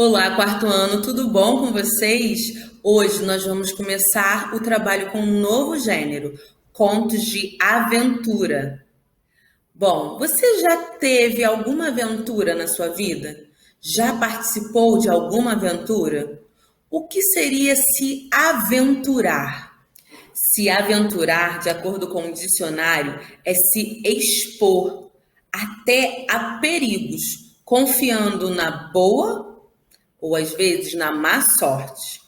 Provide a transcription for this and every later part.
Olá, quarto ano, tudo bom com vocês? Hoje nós vamos começar o trabalho com um novo gênero, contos de aventura. Bom, você já teve alguma aventura na sua vida? Já participou de alguma aventura? O que seria se aventurar? Se aventurar, de acordo com o dicionário, é se expor até a perigos, confiando na boa ou às vezes na má sorte.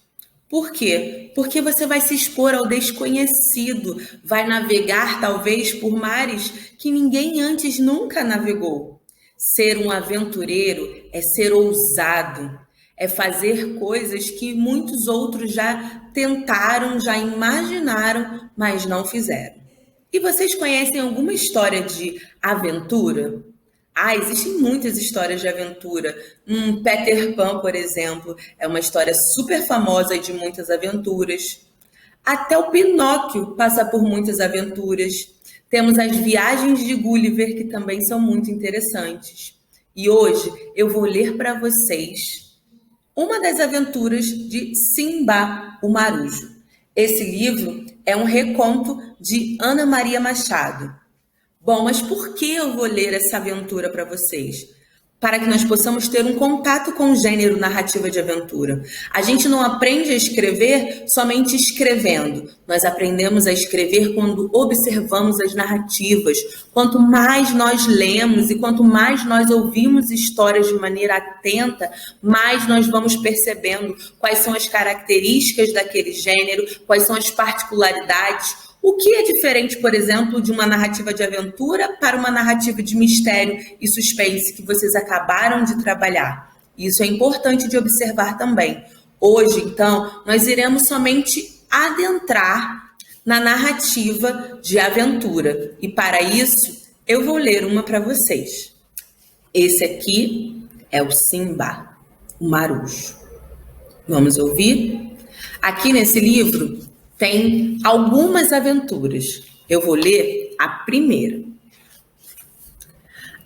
Por quê? Porque você vai se expor ao desconhecido, vai navegar talvez por mares que ninguém antes nunca navegou. Ser um aventureiro é ser ousado, é fazer coisas que muitos outros já tentaram, já imaginaram, mas não fizeram. E vocês conhecem alguma história de aventura? Existem muitas histórias de aventura. Peter Pan, por exemplo, é uma história super famosa de muitas aventuras. Até o Pinóquio passa por muitas aventuras. Temos as viagens de Gulliver, que também são muito interessantes. E hoje eu vou ler para vocês uma das aventuras de Simba, o Marujo. Esse livro é um reconto de Ana Maria Machado. Bom, mas por que eu vou ler essa aventura para vocês? Para que nós possamos ter um contato com o gênero narrativa de aventura. A gente não aprende a escrever somente escrevendo. Nós aprendemos a escrever quando observamos as narrativas. Quanto mais nós lemos e quanto mais nós ouvimos histórias de maneira atenta, mais nós vamos percebendo quais são as características daquele gênero, quais são as particularidades. O que é diferente, por exemplo, de uma narrativa de aventura para uma narrativa de mistério e suspense que vocês acabaram de trabalhar? Isso é importante de observar também. Hoje, então, nós iremos somente adentrar na narrativa de aventura. E para isso, eu vou ler uma para vocês. Esse aqui é o Simba, o Marujo. Vamos ouvir? Aqui nesse livro tem algumas aventuras. Eu vou ler a primeira.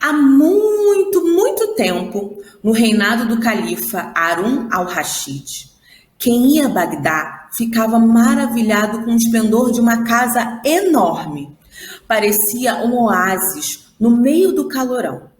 Há muito, muito tempo, no reinado do califa Harun al-Rashid, quem ia a Bagdá ficava maravilhado com o esplendor de uma casa enorme. Parecia um oásis no meio do calorão.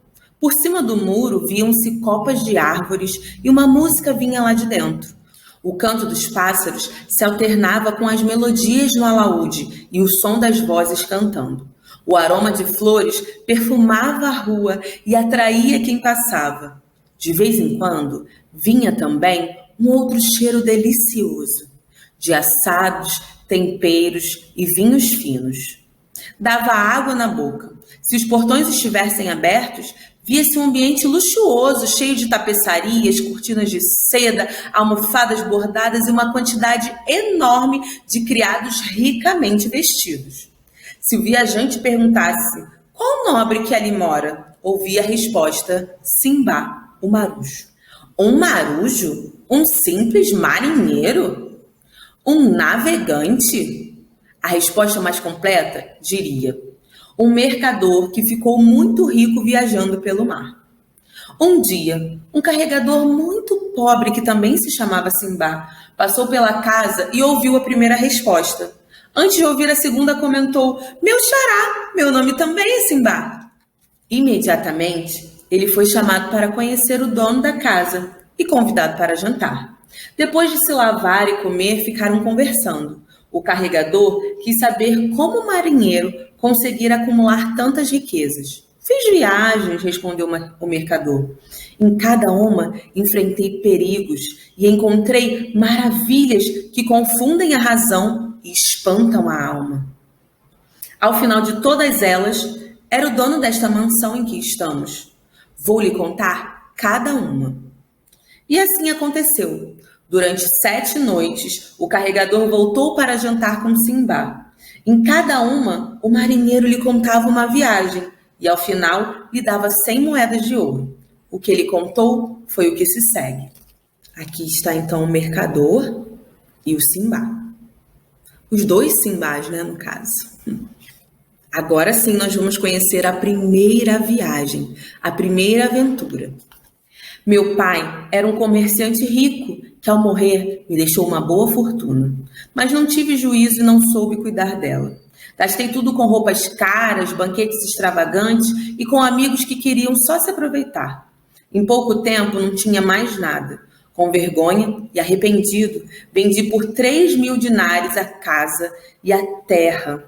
Por cima do muro viam-se copas de árvores e uma música vinha lá de dentro. O canto dos pássaros se alternava com as melodias no alaúde e o som das vozes cantando. O aroma de flores perfumava a rua e atraía quem passava. De vez em quando, vinha também um outro cheiro delicioso, de assados, temperos e vinhos finos. Dava água na boca. Se os portões estivessem abertos, via-se um ambiente luxuoso, cheio de tapeçarias, cortinas de seda, almofadas bordadas e uma quantidade enorme de criados ricamente vestidos. Se o viajante perguntasse qual nobre que ali mora, ouvia a resposta: Simba, o Marujo. Um marujo? Um simples marinheiro? Um navegante? A resposta mais completa diria: um mercador que ficou muito rico viajando pelo mar. Um dia, um carregador muito pobre, que também se chamava Simba, passou pela casa e ouviu a primeira resposta. Antes de ouvir a segunda, comentou: meu xará, meu nome também é Simba. Imediatamente, ele foi chamado para conhecer o dono da casa e convidado para jantar. Depois de se lavar e comer, ficaram conversando. O carregador quis saber como o marinheiro conseguira acumular tantas riquezas. Fiz viagens, respondeu o mercador. Em cada uma enfrentei perigos e encontrei maravilhas que confundem a razão e espantam a alma. Ao final de todas elas, era o dono desta mansão em que estamos. Vou lhe contar cada uma. E assim aconteceu. Durante 7 noites, o carregador voltou para jantar com Simba. Em cada uma, o marinheiro lhe contava uma viagem e, ao final, lhe dava 100 moedas de ouro. O que ele contou foi o que se segue. Aqui está, então, o mercador e o Simba. Os dois Simbás, né, no caso. Agora sim, nós vamos conhecer a primeira viagem, a primeira aventura. Meu pai era um comerciante rico que, ao morrer, me deixou uma boa fortuna. Mas não tive juízo e não soube cuidar dela. Gastei tudo com roupas caras, banquetes extravagantes e com amigos que queriam só se aproveitar. Em pouco tempo não tinha mais nada. Com vergonha e arrependido, vendi por 3.000 dinares a casa e a terra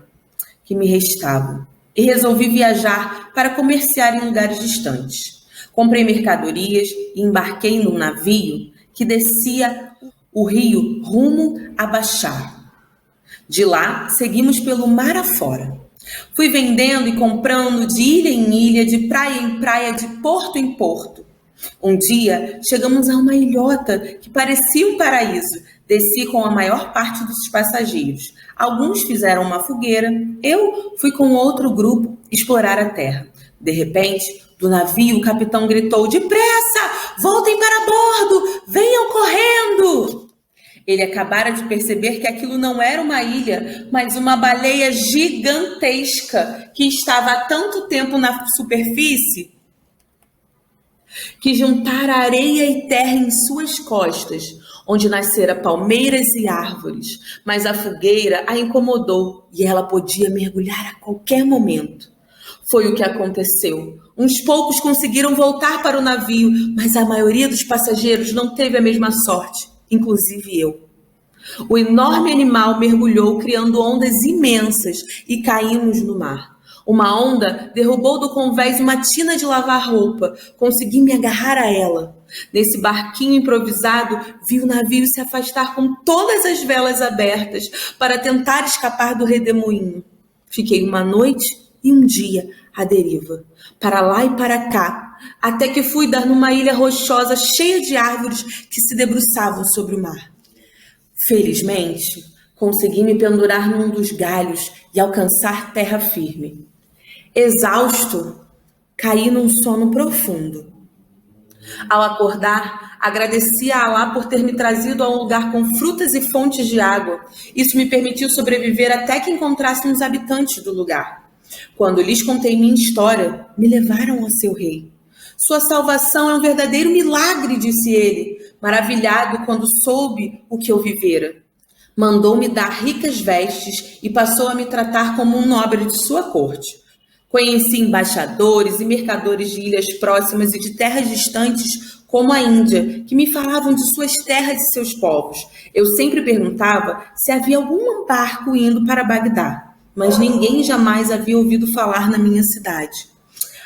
que me restavam e resolvi viajar para comerciar em lugares distantes. Comprei mercadorias e embarquei num navio que descia o rio rumo a Bachar. De lá, seguimos pelo mar afora. Fui vendendo e comprando de ilha em ilha, de praia em praia, de porto em porto. Um dia, chegamos a uma ilhota que parecia um paraíso. Desci com a maior parte dos passageiros. Alguns fizeram uma fogueira. Eu fui com outro grupo explorar a terra. De repente, do navio, o capitão gritou: "Depressa! Voltem para bordo! Venham correndo!" Ele acabara de perceber que aquilo não era uma ilha, mas uma baleia gigantesca que estava há tanto tempo na superfície que juntara areia e terra em suas costas, onde nascera palmeiras e árvores. Mas a fogueira a incomodou e ela podia mergulhar a qualquer momento. Foi o que aconteceu. Uns poucos conseguiram voltar para o navio, mas a maioria dos passageiros não teve a mesma sorte, inclusive eu. O enorme animal mergulhou, criando ondas imensas, e caímos no mar. Uma onda derrubou do convés uma tina de lavar roupa. Consegui me agarrar a ela. Nesse barquinho improvisado, vi o navio se afastar com todas as velas abertas para tentar escapar do redemoinho. Fiquei uma noite e um dia à deriva, para lá e para cá, até que fui dar numa ilha rochosa cheia de árvores que se debruçavam sobre o mar. Felizmente, consegui me pendurar num dos galhos e alcançar terra firme. Exausto, caí num sono profundo. Ao acordar, agradeci a Alá por ter me trazido a um lugar com frutas e fontes de água. Isso me permitiu sobreviver até que encontrasse uns habitantes do lugar. Quando lhes contei minha história, me levaram ao seu rei. Sua salvação é um verdadeiro milagre, disse ele, maravilhado quando soube o que eu vivera. Mandou-me dar ricas vestes e passou a me tratar como um nobre de sua corte. Conheci embaixadores e mercadores de ilhas próximas e de terras distantes, como a Índia, que me falavam de suas terras e seus povos. Eu sempre perguntava se havia algum barco indo para Bagdá, mas ninguém jamais havia ouvido falar na minha cidade.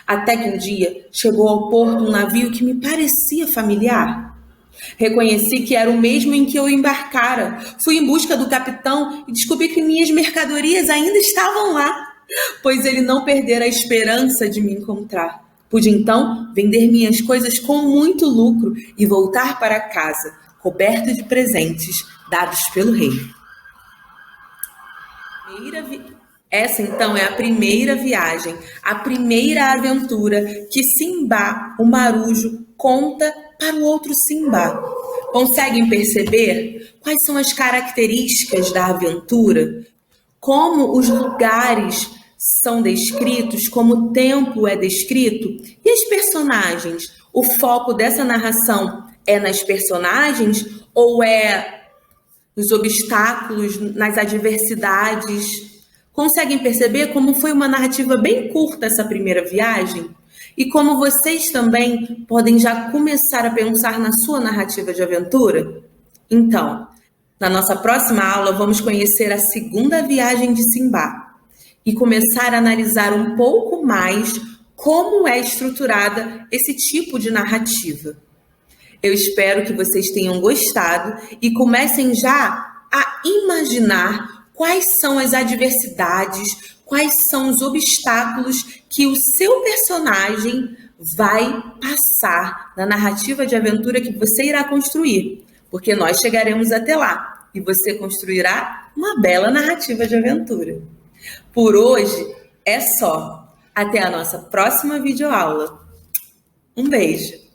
Até que um dia chegou ao porto um navio que me parecia familiar. Reconheci que era o mesmo em que eu embarcara. Fui em busca do capitão e descobri que minhas mercadorias ainda estavam lá, pois ele não perdera a esperança de me encontrar. Pude então vender minhas coisas com muito lucro e voltar para casa, coberto de presentes dados pelo rei. Essa então é a primeira viagem, a primeira aventura que Simba, o marujo, conta para o outro Simba. Conseguem perceber quais são as características da aventura? Como os lugares são descritos, como o tempo é descrito? E as personagens? O foco dessa narração é nas personagens ou é nos obstáculos, nas adversidades? Conseguem perceber como foi uma narrativa bem curta essa primeira viagem? E como vocês também podem já começar a pensar na sua narrativa de aventura? Então, na nossa próxima aula, vamos conhecer a segunda viagem de Simba e começar a analisar um pouco mais como é estruturada esse tipo de narrativa. Eu espero que vocês tenham gostado e comecem já a imaginar quais são as adversidades, quais são os obstáculos que o seu personagem vai passar na narrativa de aventura que você irá construir, porque nós chegaremos até lá e você construirá uma bela narrativa de aventura. Por hoje é só. Até a nossa próxima videoaula. Um beijo!